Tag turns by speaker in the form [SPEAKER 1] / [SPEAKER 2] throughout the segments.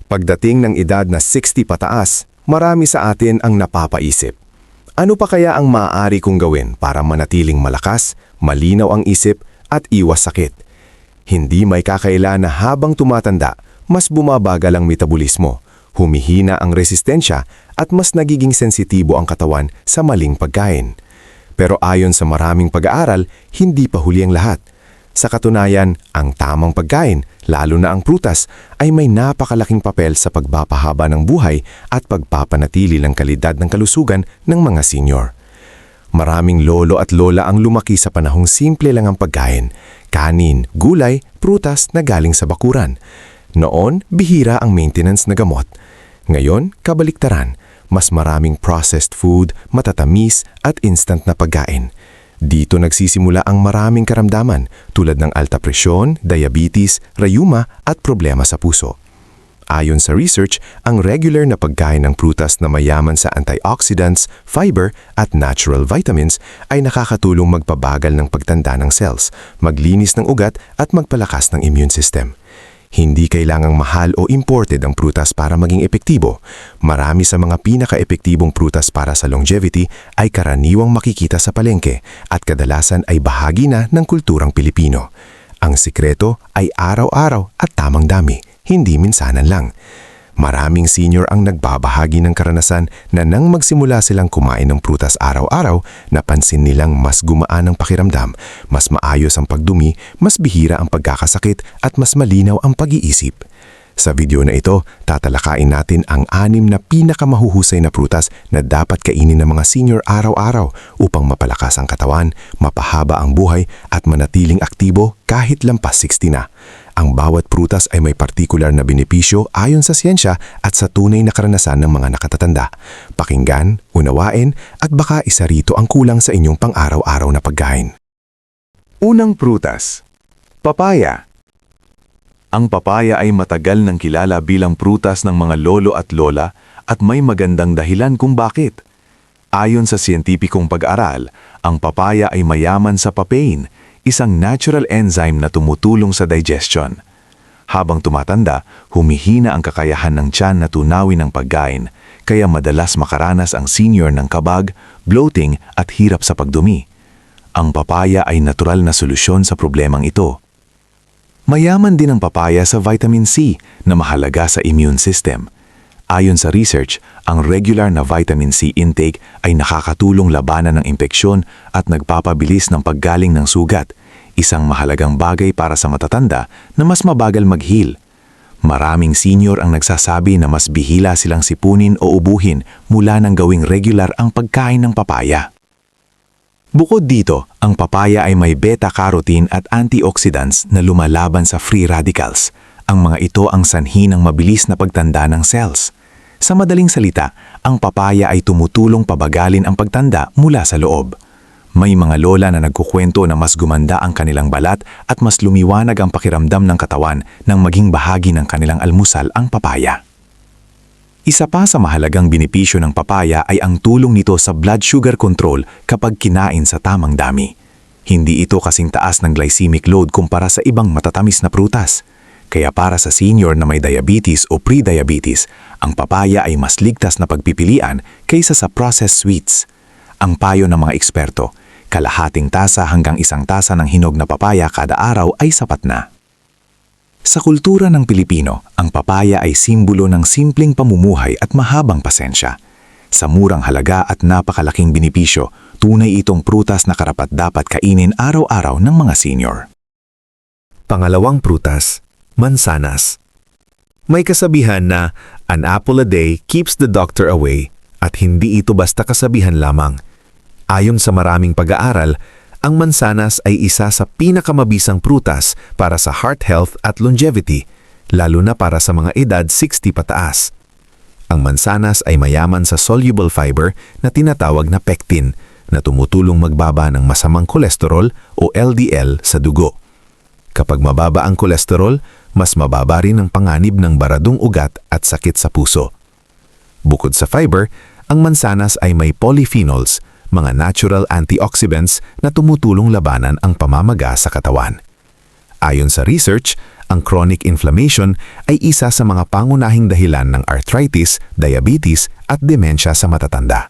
[SPEAKER 1] Pagdating ng edad na 60 pataas, marami sa atin ang napapaisip. Ano pa kaya ang maaari kong gawin para manatiling malakas, malinaw ang isip at iwas sakit? Hindi may kakaila na habang tumatanda, mas bumabagal ang metabolismo, humihina ang resistensya at mas nagiging sensitibo ang katawan sa maling pagkain. Pero ayon sa maraming pag-aaral, hindi pa huli ang lahat. Sa katunayan, ang tamang pagkain, lalo na ang prutas, ay may napakalaking papel sa pagpapahaba ng buhay at pagpapanatili ng kalidad ng kalusugan ng mga senior. Maraming lolo at lola ang lumaki sa panahong simple lang ang pagkain, kanin, gulay, prutas na galing sa bakuran. Noon, bihira ang maintenance na gamot. Ngayon, kabaliktaran, mas maraming processed food, matatamis at instant na pagkain. Dito nagsisimula ang maraming karamdaman tulad ng alta presyon, diabetes, rayuma at problema sa puso. Ayon sa research, ang regular na pagkain ng prutas na mayaman sa antioxidants, fiber at natural vitamins ay nakakatulong magpabagal ng pagtanda ng cells, maglinis ng ugat at magpalakas ng immune system. Hindi kailangang mahal o imported ang prutas para maging epektibo. Marami sa mga pinaka-epektibong prutas para sa longevity ay karaniwang makikita sa palengke at kadalasan ay bahagi na ng kulturang Pilipino. Ang sikreto ay araw-araw at tamang dami, hindi minsanan lang. Maraming senior ang nagbabahagi ng karanasan na nang magsimula silang kumain ng prutas araw-araw, napansin nilang mas gumaan ang pakiramdam, mas maayos ang pagdumi, mas bihira ang pagkakasakit at mas malinaw ang pag-iisip. Sa video na ito, tatalakayin natin ang 6 na pinakamahuhusay na prutas na dapat kainin ng mga senior araw-araw upang mapalakas ang katawan, mapahaba ang buhay at manatiling aktibo kahit lampas 60 na. Ang bawat prutas ay may partikular na benepisyo ayon sa siyensya at sa tunay na karanasan ng mga nakatatanda. Pakinggan, unawain at baka isa rito ang kulang sa inyong pang-araw-araw na pagkain. Unang prutas, papaya. Ang papaya ay matagal nang kilala bilang prutas ng mga lolo at lola at may magandang dahilan kung bakit. Ayon sa siyentipikong pag-aaral, ang papaya ay mayaman sa papain, isang natural enzyme na tumutulong sa digestion. Habang tumatanda, humihina ang kakayahan ng tiyan na tunawin ang pagkain, kaya madalas makaranas ang senior ng kabag, bloating at hirap sa pagdumi. Ang papaya ay natural na solusyon sa problemang ito. Mayaman din ang papaya sa vitamin C na mahalaga sa immune system. Ayon sa research, ang regular na vitamin C intake ay nakakatulong labanan ng impeksyon at nagpapabilis ng paggaling ng sugat, isang mahalagang bagay para sa matatanda na mas mabagal mag-heal. Maraming senior ang nagsasabi na mas bihila silang sipunin o ubuhin mula nang gawing regular ang pagkain ng papaya. Bukod dito, ang papaya ay may beta-carotene at antioxidants na lumalaban sa free radicals. Ang mga ito ang sanhi ng mabilis na pagtanda ng cells. Sa madaling salita, ang papaya ay tumutulong pabagalin ang pagtanda mula sa loob. May mga lola na nagkukwento na mas gumanda ang kanilang balat at mas lumiwanag ang pakiramdam ng katawan nang maging bahagi ng kanilang almusal ang papaya. Isa pa sa mahalagang benepisyo ng papaya ay ang tulong nito sa blood sugar control kapag kinain sa tamang dami. Hindi ito kasing taas ng glycemic load kumpara sa ibang matatamis na prutas. Kaya para sa senior na may diabetes o pre-diabetes, ang papaya ay mas ligtas na pagpipilian kaysa sa processed sweets. Ang payo ng mga eksperto, kalahating tasa hanggang 1 tasa ng hinog na papaya kada araw ay sapat na. Sa kultura ng Pilipino, ang papaya ay simbolo ng simpleng pamumuhay at mahabang pasensya. Sa murang halaga at napakalaking benepisyo, tunay itong prutas na karapat-dapat kainin araw-araw ng mga senior.
[SPEAKER 2] Pangalawang prutas, mansanas. May kasabihan na an apple a day keeps the doctor away at hindi ito basta kasabihan lamang. Ayon sa maraming pag-aaral, ang mansanas ay isa sa pinakamabisang prutas para sa heart health at longevity, lalo na para sa mga edad 60 pataas. Ang mansanas ay mayaman sa soluble fiber na tinatawag na pectin na tumutulong magbaba ng masamang kolesterol o LDL sa dugo. Kapag mababa ang kolesterol, mas mababa rin ang panganib ng baradong ugat at sakit sa puso. Bukod sa fiber, ang mansanas ay may polyphenols, mga natural antioxidants na tumutulong labanan ang pamamaga sa katawan. Ayon sa research, ang chronic inflammation ay isa sa mga pangunahing dahilan ng arthritis, diabetes at demensya sa matatanda.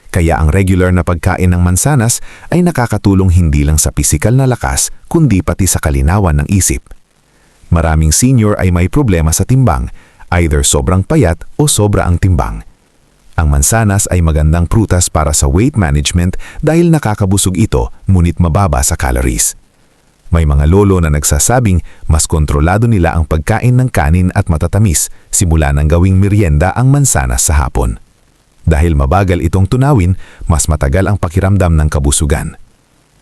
[SPEAKER 2] Kaya ang regular na pagkain ng mansanas ay nakakatulong hindi lang sa pisikal na lakas kundi pati sa kalinawan ng isip. Maraming senior ay may problema sa timbang, either sobrang payat o sobra ang timbang. Ang mansanas ay magandang prutas para sa weight management dahil nakakabusog ito ngunit mababa sa calories. May mga lolo na nagsasabing mas kontrolado nila ang pagkain ng kanin at matatamis simula nang gawing merienda ang mansanas sa hapon. Dahil mabagal itong tunawin, mas matagal ang pakiramdam ng kabusugan.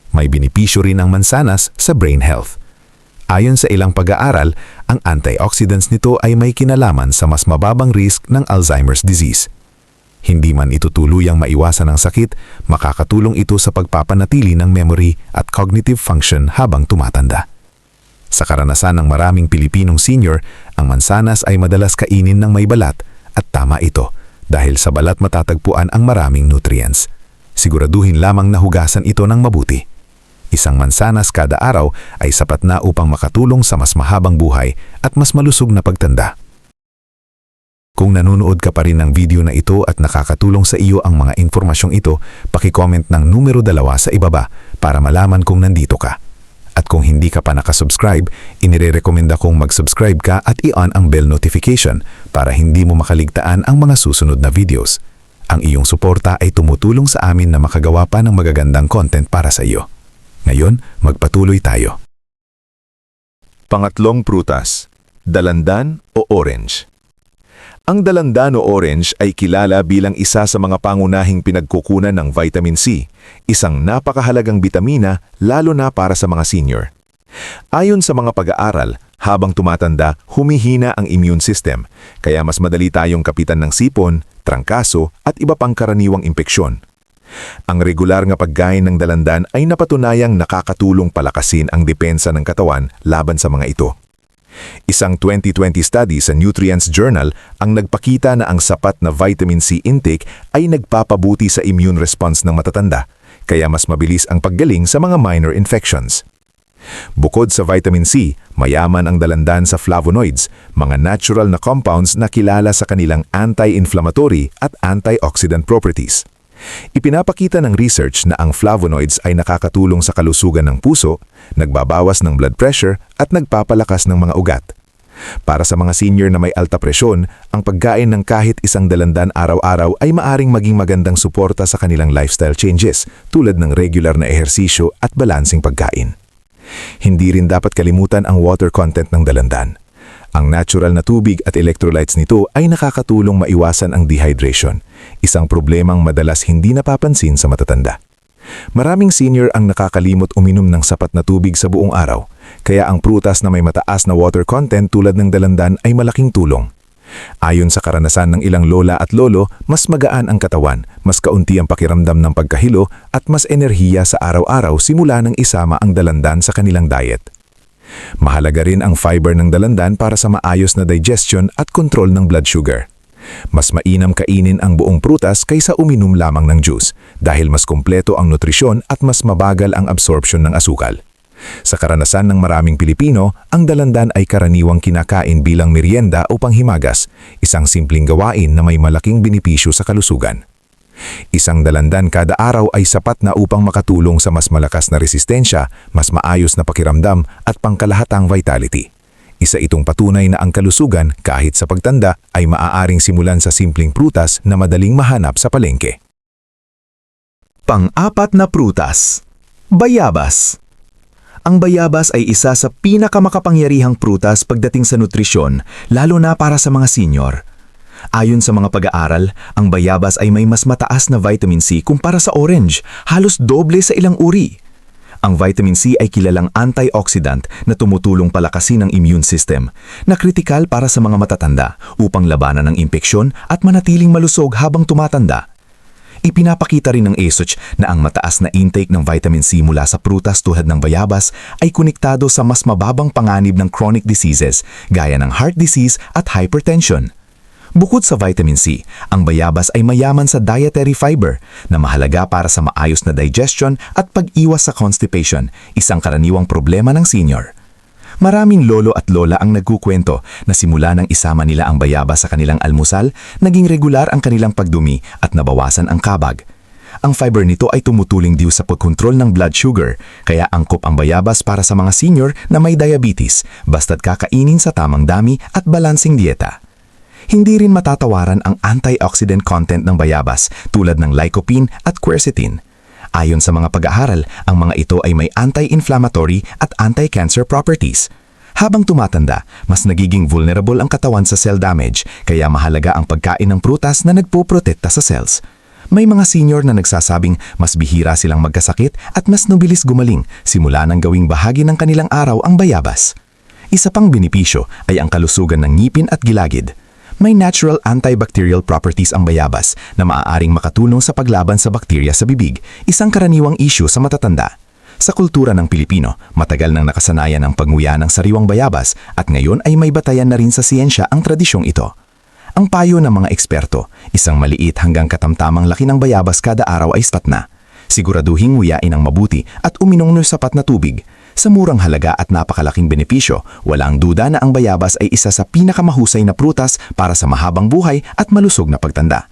[SPEAKER 2] May benepisyo rin ang mansanas sa brain health. Ayon sa ilang pag-aaral, ang antioxidants nito ay may kinalaman sa mas mababang risk ng Alzheimer's disease. Hindi man ito tuluyang maiwasan ang sakit, makakatulong ito sa pagpapanatili ng memory at cognitive function habang tumatanda. Sa karanasan ng maraming Pilipinong senior, ang mansanas ay madalas kainin ng may balat at tama ito dahil sa balat matatagpuan ang maraming nutrients. Siguraduhin lamang na hugasan ito ng mabuti. Isang mansanas kada araw ay sapat na upang makatulong sa mas mahabang buhay at mas malusog na pagtanda. Kung nanonood ka pa rin ng video na ito at nakakatulong sa iyo ang mga impormasyong ito, paki-comment ng numero 2 sa ibaba para malaman kung nandito ka. At kung hindi ka pa nakasubscribe, inirerekomenda kong mag-subscribe ka at i-on ang bell notification para hindi mo makaligtaan ang mga susunod na videos. Ang iyong suporta ay tumutulong sa amin na makagawa pa ng magagandang content para sa iyo. Ngayon, magpatuloy tayo.
[SPEAKER 1] Pangatlong prutas, dalandan o orange. Ang dalandan o orange ay kilala bilang isa sa mga pangunahing pinagkukunan ng vitamin C, isang napakahalagang bitamina lalo na para sa mga senior. Ayon sa mga pag-aaral, habang tumatanda, humihina ang immune system, kaya mas madali tayong kapitan ng sipon, trangkaso at iba pang karaniwang impeksyon. Ang regular nga pagkain ng dalandan ay napatunayang nakakatulong palakasin ang depensa ng katawan laban sa mga ito. Isang 2020 study sa Nutrients Journal ang nagpakita na ang sapat na vitamin C intake ay nagpapabuti sa immune response ng matatanda, kaya mas mabilis ang paggaling sa mga minor infections. Bukod sa vitamin C, mayaman ang dalandan sa flavonoids, mga natural na compounds na kilala sa kanilang anti-inflammatory at antioxidant properties. Ipinapakita ng research na ang flavonoids ay nakakatulong sa kalusugan ng puso, nagbabawas ng blood pressure at nagpapalakas ng mga ugat. Para sa mga senior na may alta presyon, ang pagkain ng kahit isang dalandan araw-araw ay maaring maging magandang suporta sa kanilang lifestyle changes tulad ng regular na ehersisyo at balansing pagkain. Hindi rin dapat kalimutan ang water content ng dalandan. Ang natural na tubig at electrolytes nito ay nakakatulong maiwasan ang dehydration, isang problemang madalas hindi napapansin sa matatanda. Maraming senior ang nakakalimot uminom ng sapat na tubig sa buong araw, kaya ang prutas na may mataas na water content tulad ng dalandan ay malaking tulong. Ayon sa karanasan ng ilang lola at lolo, mas magaan ang katawan, mas kaunti ang pakiramdam ng pagkahilo at mas enerhiya sa araw-araw simula nang isama ang dalandan sa kanilang diet. Mahalaga rin ang fiber ng dalandan para sa maayos na digestion at kontrol ng blood sugar. Mas mainam kainin ang buong prutas kaysa uminom lamang ng juice dahil mas kumpleto ang nutrisyon at mas mabagal ang absorption ng asukal. Sa karanasan ng maraming Pilipino, ang dalandan ay karaniwang kinakain bilang merienda o panghimagas, isang simpleng gawain na may malaking benepisyo sa kalusugan. Isang dalandan kada araw ay sapat na upang makatulong sa mas malakas na resistensya, mas maayos na pakiramdam at pangkalahatang vitality. Isa itong patunay na ang kalusugan kahit sa pagtanda ay maaaring simulan sa simpleng prutas na madaling mahanap sa palengke.
[SPEAKER 3] Pang-apat na prutas, bayabas. Ang bayabas ay isa sa pinakamakapangyarihang prutas pagdating sa nutrisyon, lalo na para sa mga senior. Ayon sa mga pag-aaral, ang bayabas ay may mas mataas na vitamin C kumpara sa orange, halos doble sa ilang uri. Ang vitamin C ay kilalang antioxidant na tumutulong palakasin ang immune system, na kritikal para sa mga matatanda upang labanan ang impeksyon at manatiling malusog habang tumatanda. Ipinapakita rin ng research na ang mataas na intake ng vitamin C mula sa prutas tulad ng bayabas ay konektado sa mas mababang panganib ng chronic diseases gaya ng heart disease at hypertension. Bukod sa vitamin C, ang bayabas ay mayaman sa dietary fiber na mahalaga para sa maayos na digestion at pag-iwas sa constipation, isang karaniwang problema ng senior. Maraming lolo at lola ang nagkukwento na simula nang isama nila ang bayabas sa kanilang almusal, naging regular ang kanilang pagdumi at nabawasan ang kabag. Ang fiber nito ay tumutulong din sa pagkontrol ng blood sugar, kaya angkop ang bayabas para sa mga senior na may diabetes basta't kakainin sa tamang dami at balansing dieta. Hindi rin matatawaran ang antioxidant content ng bayabas tulad ng lycopene at quercetin. Ayon sa mga pag-aaral, ang mga ito ay may anti-inflammatory at anti-cancer properties. Habang tumatanda, mas nagiging vulnerable ang katawan sa cell damage, kaya mahalaga ang pagkain ng prutas na nagpoprotekta sa cells. May mga senior na nagsasabing mas bihira silang magkasakit at mas nubilis gumaling simula nang gawing bahagi ng kanilang araw ang bayabas. Isa pang benepisyo ay ang kalusugan ng ngipin at gilagid. May natural antibacterial properties ang bayabas na maaaring makatulong sa paglaban sa bakterya sa bibig, isang karaniwang issue sa matatanda. Sa kultura ng Pilipino, matagal nang nakasanayan ang panguya ng sariwang bayabas at ngayon ay may batayan na rin sa siyensya ang tradisyong ito. Ang payo ng mga eksperto, isang maliit hanggang katamtamang laki ng bayabas kada araw ay sapat na. Siguraduhing nguyain ng mabuti at uminom ng sapat na tubig. Sa murang halaga at napakalaking benepisyo, walang duda na ang bayabas ay isa sa pinakamahusay na prutas para sa mahabang buhay at malusog na pagtanda.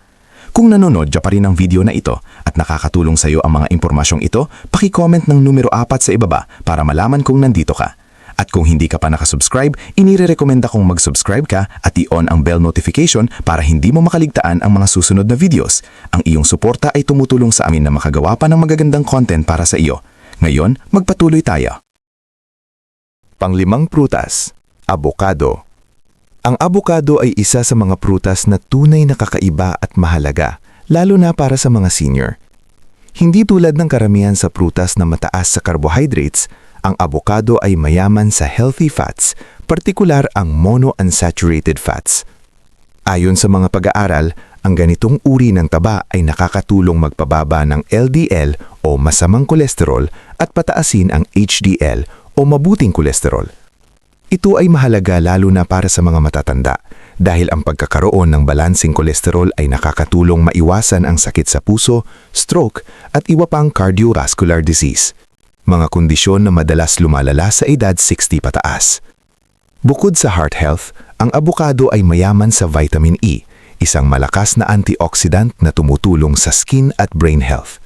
[SPEAKER 3] Kung nanonood pa rin ang video na ito at nakakatulong sa iyo ang mga impormasyong ito, paki-comment ng numero 4 sa ibaba para malaman kung nandito ka. At kung hindi ka pa nakasubscribe, inirekomenda kong mag-subscribe ka at i-on ang bell notification para hindi mo makaligtaan ang mga susunod na videos. Ang iyong suporta ay tumutulong sa amin na makagawa pa ng magagandang content para sa iyo. Ngayon, magpatuloy tayo.
[SPEAKER 2] Panglimang prutas, abokado. Ang abokado ay isa sa mga prutas na tunay na kakaiba at mahalaga, lalo na para sa mga senior. Hindi tulad ng karamihan sa prutas na mataas sa carbohydrates, ang abokado ay mayaman sa healthy fats, partikular ang monounsaturated fats. Ayon sa mga pag-aaral, ang ganitong uri ng taba ay nakakatulong magpababa ng LDL o masamang kolesterol at pataasin ang HDL o mabuting kolesterol. Ito ay mahalaga lalo na para sa mga matatanda dahil ang pagkakaroon ng balansing kolesterol ay nakakatulong maiwasan ang sakit sa puso, stroke at iba pang cardiovascular disease. Mga kondisyon na madalas lumalala sa edad 60 pataas. Bukod sa heart health, ang abokado ay mayaman sa vitamin E, isang malakas na antioxidant na tumutulong sa skin at brain health.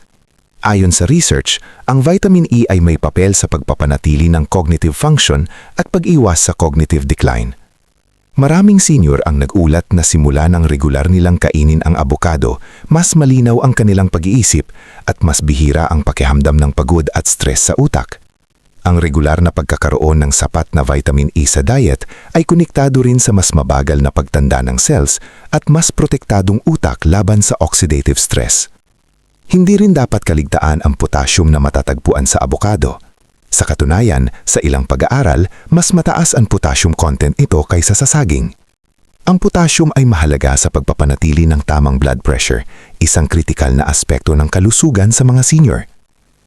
[SPEAKER 2] Ayon sa research, ang vitamin E ay may papel sa pagpapanatili ng cognitive function at pag-iwas sa cognitive decline. Maraming senior ang nag-ulat na simula ng regular nilang kainin ang abokado, mas malinaw ang kanilang pag-iisip at mas bihira ang pakiramdam ng pagod at stress sa utak. Ang regular na pagkakaroon ng sapat na vitamin E sa diet ay konektado rin sa mas mabagal na pagtanda ng cells at mas protektadong utak laban sa oxidative stress. Hindi rin dapat kaligtaan ang potassium na matatagpuan sa abokado. Sa katunayan, sa ilang pag-aaral, mas mataas ang potassium content nito kaysa sa saging. Ang potassium ay mahalaga sa pagpapanatili ng tamang blood pressure, isang kritikal na aspekto ng kalusugan sa mga senior.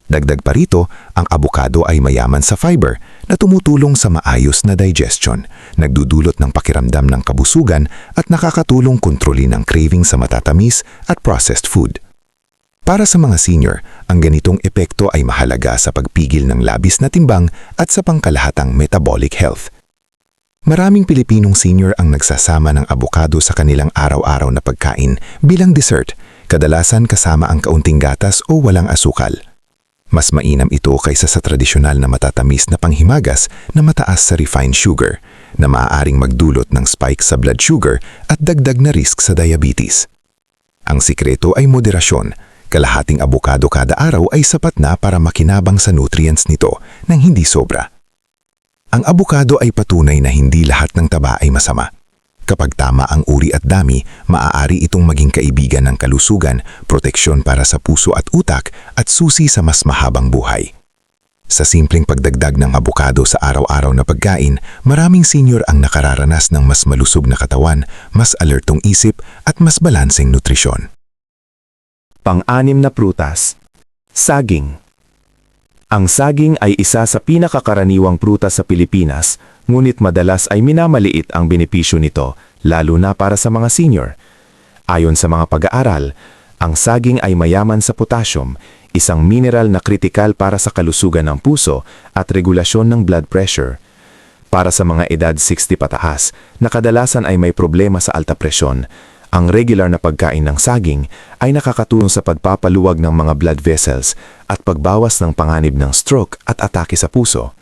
[SPEAKER 2] Dagdag pa rito, ang abokado ay mayaman sa fiber na tumutulong sa maayos na digestion, nagdudulot ng pakiramdam ng kabusugan at nakakatulong kontrolin ang craving sa matatamis at processed food. Para sa mga senior, ang ganitong epekto ay mahalaga sa pagpigil ng labis na timbang at sa pangkalahatang metabolic health. Maraming Pilipinong senior ang nagsasama ng abokado sa kanilang araw-araw na pagkain bilang dessert, kadalasan kasama ang kaunting gatas o walang asukal. Mas mainam ito kaysa sa tradisyonal na matatamis na panghimagas na mataas sa refined sugar, na maaaring magdulot ng spike sa blood sugar at dagdag na risk sa diabetes. Ang sikreto ay moderasyon. Kalahating abokado kada araw ay sapat na para makinabang sa nutrients nito nang hindi sobra. Ang abokado ay patunay na hindi lahat ng taba ay masama. Kapag tama ang uri at dami, maaari itong maging kaibigan ng kalusugan, proteksyon para sa puso at utak at susi sa mas mahabang buhay. Sa simpleng pagdagdag ng abokado sa araw-araw na pagkain, maraming senior ang nakararanas ng mas malusog na katawan, mas alertong isip at mas balanseng nutrisyon.
[SPEAKER 1] Pang-anim na prutas, saging. Ang saging ay isa sa pinakakaraniwang prutas sa Pilipinas, ngunit madalas ay minamaliit ang benepisyo nito, lalo na para sa mga senior. Ayon sa mga pag-aaral, ang saging ay mayaman sa potassium, isang mineral na kritikal para sa kalusugan ng puso at regulasyon ng blood pressure. Para sa mga edad 60 pataas na kadalasan ay may problema sa alta presyon, ang regular na pagkain ng saging ay nakakatulong sa pagpapaluwag ng mga blood vessels at pagbawas ng panganib ng stroke at atake sa puso.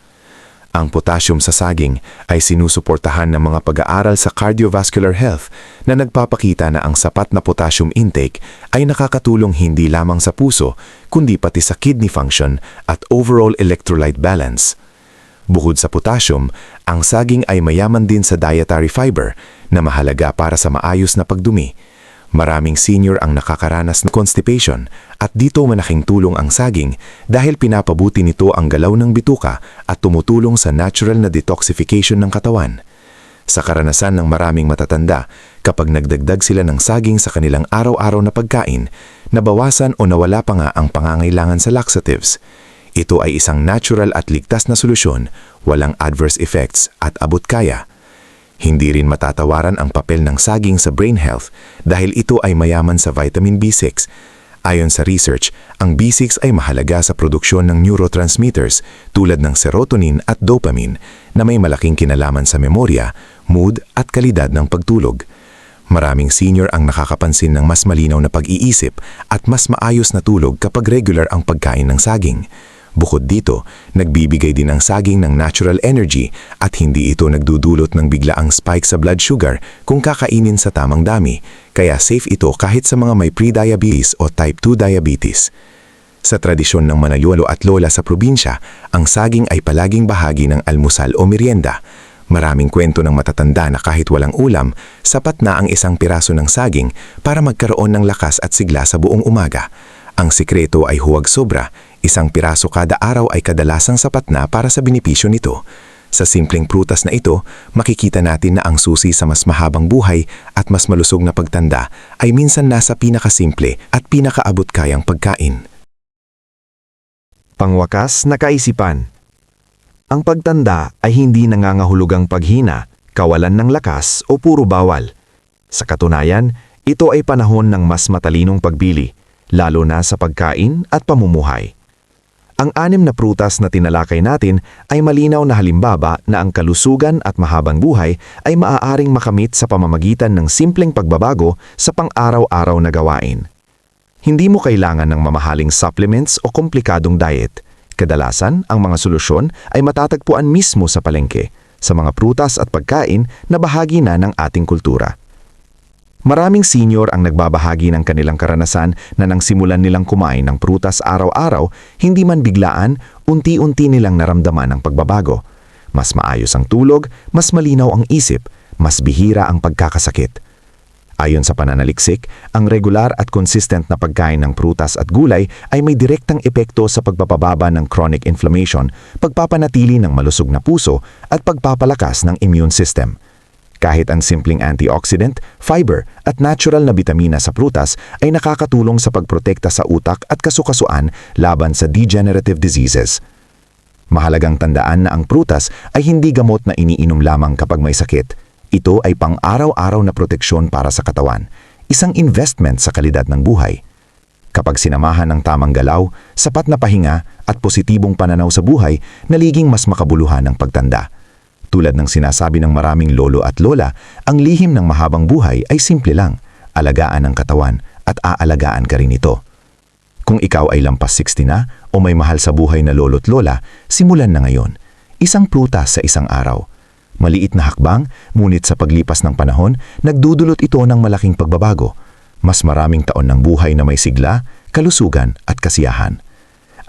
[SPEAKER 1] Ang potassium sa saging ay sinusuportahan ng mga pag-aaral sa cardiovascular health na nagpapakita na ang sapat na potassium intake ay nakakatulong hindi lamang sa puso kundi pati sa kidney function at overall electrolyte balance. Bukod sa potassium, ang saging ay mayaman din sa dietary fiber na mahalaga para sa maayos na pagdumi. Maraming senior ang nakakaranas ng constipation at dito malaking tulong ang saging dahil pinapabuti nito ang galaw ng bituka at tumutulong sa natural na detoxification ng katawan. Sa karanasan ng maraming matatanda, kapag nagdagdag sila ng saging sa kanilang araw-araw na pagkain, nabawasan o nawala pa nga ang pangangailangan sa laxatives. Ito ay isang natural at ligtas na solusyon, walang adverse effects at abot kaya. Hindi rin matatawaran ang papel ng saging sa brain health dahil ito ay mayaman sa vitamin B6. Ayon sa research, ang B6 ay mahalaga sa produksyon ng neurotransmitters tulad ng serotonin at dopamine na may malaking kinalaman sa memorya, mood at kalidad ng pagtulog. Maraming senior ang nakakapansin ng mas malinaw na pag-iisip at mas maayos na tulog kapag regular ang pagkain ng saging. Bukod dito, nagbibigay din ang saging ng natural energy at hindi ito nagdudulot ng biglaang spike sa blood sugar kung kakainin sa tamang dami, kaya safe ito kahit sa mga may pre-diabetes o type 2 diabetes. Sa tradisyon ng manayolo at lola sa probinsya, ang saging ay palaging bahagi ng almusal o merienda. Maraming kwento ng matatanda na kahit walang ulam, sapat na ang isang piraso ng saging para magkaroon ng lakas at sigla sa buong umaga. Ang sikreto ay huwag sobra. Isang piraso kada araw ay kadalasang sapat na para sa benepisyo nito. Sa simpleng prutas na ito, makikita natin na ang susi sa mas mahabang buhay at mas malusog na pagtanda ay minsan nasa pinakasimple at pinakaabot kayang pagkain.
[SPEAKER 3] Pangwakas na kaisipan. Ang pagtanda ay hindi nangangahulugang paghina, kawalan ng lakas o puro bawal. Sa katunayan, ito ay panahon ng mas matalinong pagbili, lalo na sa pagkain at pamumuhay. Ang 6 na prutas na tinalakay natin ay malinaw na halimbawa na ang kalusugan at mahabang buhay ay maaaring makamit sa pamamagitan ng simpleng pagbabago sa pang-araw-araw na gawain. Hindi mo kailangan ng mamahaling supplements o komplikadong diet. Kadalasan, ang mga solusyon ay matatagpuan mismo sa palengke, sa mga prutas at pagkain na bahagi na ng ating kultura. Maraming senior ang nagbabahagi ng kanilang karanasan na nang simulan nilang kumain ng prutas araw-araw, hindi man biglaan, unti-unti nilang naramdaman ang pagbabago. Mas maayos ang tulog, mas malinaw ang isip, mas bihira ang pagkakasakit. Ayon sa pananaliksik, ang regular at consistent na pagkain ng prutas at gulay ay may direktang epekto sa pagpapababa ng chronic inflammation, pagpapanatili ng malusog na puso at pagpapalakas ng immune system. Kahit ang simpleng antioxidant, fiber at natural na bitamina sa prutas ay nakakatulong sa pagprotekta sa utak at kasukasuan laban sa degenerative diseases. Mahalagang tandaan na ang prutas ay hindi gamot na iniinom lamang kapag may sakit. Ito ay pang-araw-araw na proteksyon para sa katawan, isang investment sa kalidad ng buhay. Kapag sinamahan ng tamang galaw, sapat na pahinga at positibong pananaw sa buhay, naliging mas makabuluhan ang pagtanda. Tulad ng sinasabi ng maraming lolo at lola, ang lihim ng mahabang buhay ay simple lang, alagaan ang katawan at aalagaan ka rin ito. Kung ikaw ay lampas 60 na o may mahal sa buhay na lolo't lola, simulan na ngayon. Isang prutas sa isang araw. Maliit na hakbang, ngunit sa paglipas ng panahon, nagdudulot ito ng malaking pagbabago. Mas maraming taon ng buhay na may sigla, kalusugan at kasiyahan.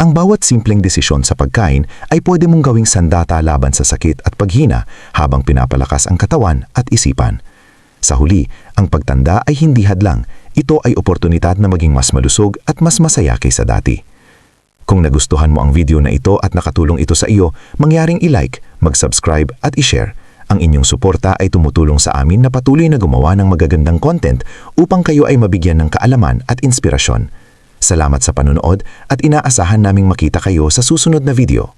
[SPEAKER 3] Ang bawat simpleng desisyon sa pagkain ay pwede mong gawing sandata laban sa sakit at paghina habang pinapalakas ang katawan at isipan. Sa huli, ang pagtanda ay hindi hadlang. Ito ay oportunidad na maging mas malusog at mas masaya kaysa dati. Kung nagustuhan mo ang video na ito at nakatulong ito sa iyo, mangyaring i-like, mag-subscribe at i-share. Ang inyong suporta ay tumutulong sa amin na patuloy na gumawa ng magagandang content upang kayo ay mabigyan ng kaalaman at inspirasyon. Salamat sa panonood at inaasahan naming makita kayo sa susunod na video.